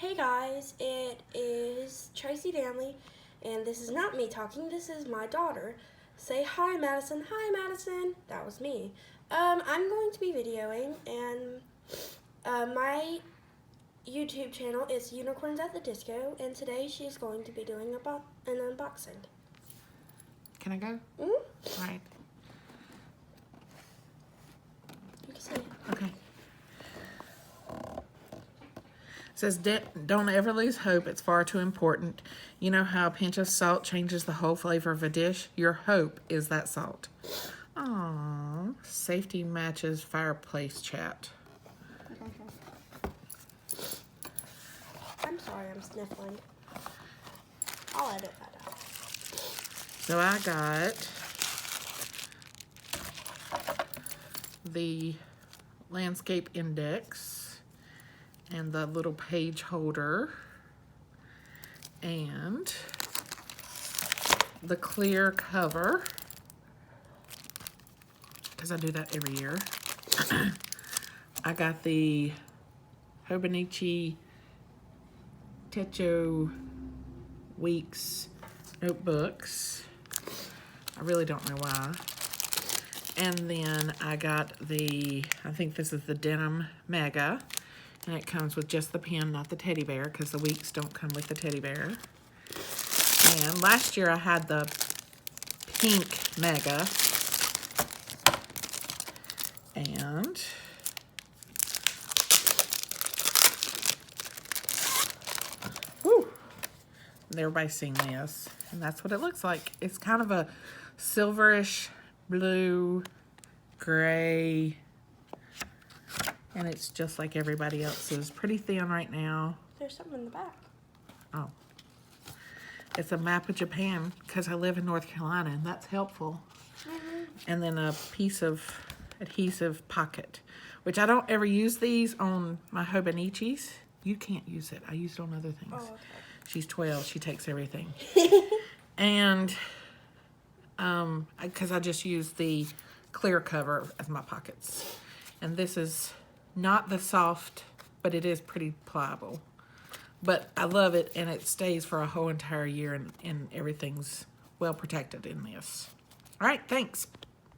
Hey guys, it is Tracy Danley, and this is not me talking, this is my daughter. Say hi, Madison. Hi, Madison. That was me. I'm going to be videoing, and my YouTube channel is Unicorns at the Disco, and today she's going to be doing an unboxing. Can I go? Mm-hmm. All right. You can see it. Okay. It says, don't ever lose hope. It's far too important. You know how a pinch of salt changes the whole flavor of a dish? Your hope is that salt. Aww. Safety matches fireplace chat. I'm sorry, I'm sniffling. I'll edit that out. So I got the landscape index and the little page holder and the clear cover, because I do that every year. I got the Hobonichi Techo Weeks notebooks. I really don't know why. And then I got I think this is the Denim Mega. And it comes with just the pen, not the teddy bear, because the weeks don't come with the teddy bear. And last year I had the pink Mega. And whoo, everybody's seen this. And that's what it looks like. It's kind of a silverish blue, gray, and it's just like everybody else's. Pretty thin right now. There's something in the back. Oh. It's a map of Japan because I live in North Carolina, and that's helpful. Mm-hmm. And then a piece of adhesive pocket, which I don't ever use these on my Hobonichis. You can't use it. I use it on other things. Oh, okay. She's 12. She takes everything. And because I just use the clear cover as my pockets. And this is not the soft, but it is pretty pliable. But I love it, and it stays for a whole entire year, and everything's well protected in this. All right, thanks.